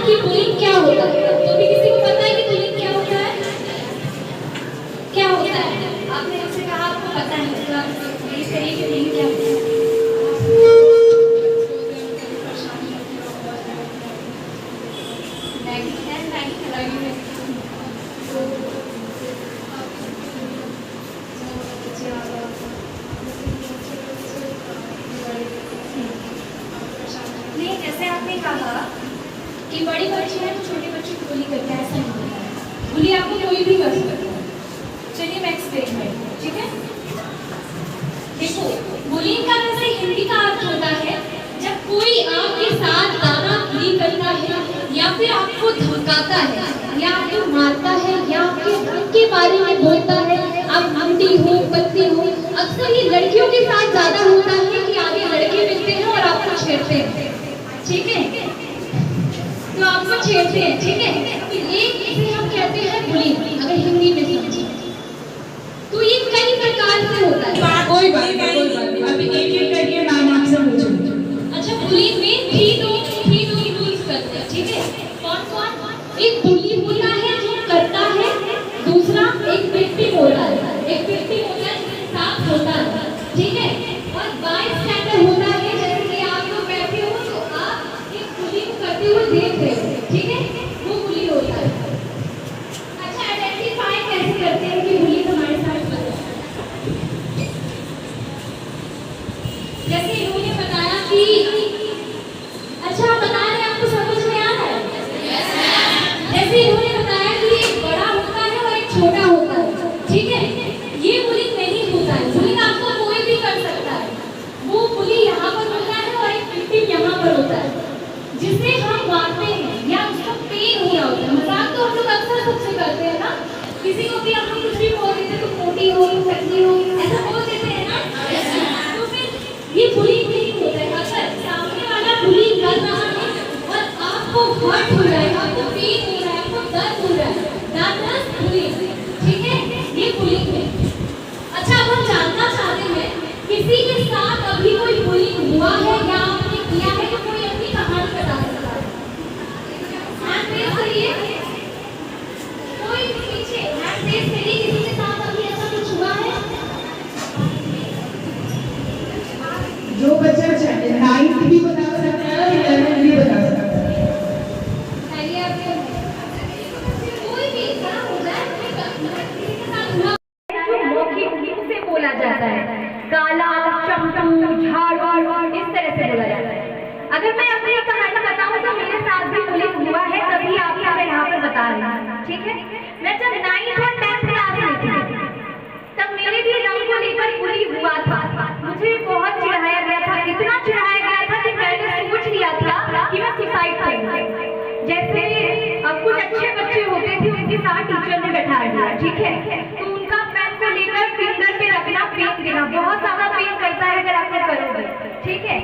कि बुलिंग क्या होता है? तो भी किसी को पता है कि बुलिंग क्या होता है? क्या होता है? आपने मुझसे कहा आपको पता है, तो आप प्लीज करिए कि बुलिंग क्या होता है। मैगी है, मैगी खिलाई है। नहीं, जैसे आपने कहा कि बड़ी बच्ची है तो छोटे बच्चे को बुली करते हैं, ऐसा नहीं होता है। बुली आपको कोई भी कर सकता है। चलिए मैं एक्सप्लेन करती हूँ, ठीक है? देखो, बुलिंग का वैसे हिंदी का अर्थ होता है जब कोई आपके साथ दादागिरी करता है या फिर आपको धमकाता है या आपको मारता है या आपके रंग के बारे में बोलता है, आप अंधी हो, पतली हो। अक्सर ये लड़कियों के साथ ज्यादा होता है कि आगे लड़के मिलते हैं और आपको छेड़ते हैं, ठीक है? तो आपको छेड़ते हैं, ठीक है? तो ये इसे हम कहते हैं बुलिंग, अगर हिंदी में समझे तो ये कई प्रकार से होता है। कोई बात नहीं, अभी एक करके नाम आपसे पूछूंगी। अच्छा, बुलिंग में थ्री रूल्स करते हैं, ठीक है? कौन कौन? एक बुली होता है जो करता है, दूसरा एक विक्टिम होता है, एक विक्टिम होता है जिसके साथ होता है, ठीक है? और बायस्टैंडर होता है, जैसे कि आप लोग बैठे हो तो आप एक बुली को करते हुए देख रहे हो, ठीक है? वो बुली होता है। अच्छा, आइडेंटिफाई कैसे करते हैं कि बुली हमारे साथ कर रहा है? जैसे इन्होंने बताया कि अच्छा बता रहे हैं, आपको समझ में आ रहा है? जैसे इन्होंने बताया कि एक बड़ा होता है और एक छोटा होता है, ठीक है? ये बुलिंग नहीं होता है। बुलिंग आपको कोई भी कर सकता है। वो बुली यहाँ पर होता है और एक विक्टिम यहाँ पर होता है, जिसे हम मारते हैं या उसको पेन हो रहा होता है। मजाक तो हम लोग अक्सर सबसे करते हैं ना, किसी को भी हम लोग कुछ भी बोल देते हैं, तो मोटी हो, पतली हो, ऐसा बोल देते हैं ना। तो फिर ये बुलिंग नहीं होता है। अगर सामने वाला बुलिंग कर रहा है और आपको हर्ट हो रहा है, आपको पेन हो रहा है, आपको दर्द हो रहा है, दैट इज बुलिंग, ठीक है? ये बुलिंग है। अच्छा, अब हम जानना चाहते हैं किसी के साथ अभी कोई बुलिंग हुआ है या आपने किया है, तो कोई अपनी कहानी बता सकता है। हैंड रेज करिए, कोई भी पीछे हैंड रेज करिए, किसी के साथ अभी ऐसा कुछ हुआ है? जो बच्चा 9th भी बता सकता है और 11th भी बता सकता है। पहले आपने कोई भी खड़ा हो जाए, किसी के साथ हुआ जो मौखिक मुंह से बोला जाता है, काला, चमचम, झाड़, इस तरह से बोला जाता है। अगर मैं अपनी कहानी बताऊं तो मेरे साथ भी बुलिंग हुआ है, तभी आपको मैं यहाँ पर बता रही हूँ, ठीक है? मैं जब 9th और 10th क्लास में थी तब मेरे भी रंग को लेकर बुली हुआ था। मुझे बहुत चिढ़ाया गया था, इतना चिढ़ाया गया था कि मैंने सोच लिया था कि मैं सुसाइड करूंगी। जैसे अब कुछ अच्छे बच्चे होते थे, उनके साथ टीचर ने बैठा दिया, ठीक है? तो उनका पेन को लेकर फिंगर पे रखना, पेन देना, बहुत ज्यादा पेन करता है अगर आप करोगे, ठीक है?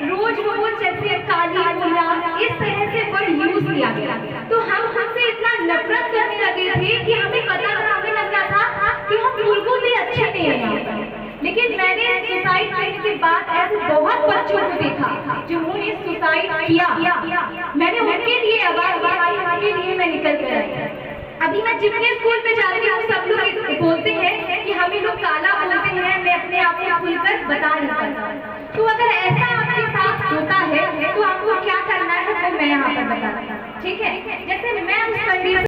रोज रोज जैसे काली बोला, इस तरह से वर्ड यूज किया गया। तो हम हमसे इतना नफरत करने लगे थे कि हमें पता हमें लग रहा था कि हम बिल्कुल भी अच्छे नहीं हैं। लेकिन मैंने सुसाइड करने के बाद ऐसे बहुत बच्चों को देखा जिन्होंने सुसाइड किया। मैंने उनके लिए आवाज उठाई, उनके लिए मैं निकल कर आई। अभी मैं जितने स्कूल में जाती हूँ सब लोग बोलते हैं कि हमें लोग काला बोलते हैं, मैं अपने आप को खुलकर बता नहीं पाता। तो अगर ऐसा आपके साथ होता है तो आपको क्या करना है, तो मैं यहाँ पर बताती हूँ, ठीक है? जैसे मैं उस कंडीशन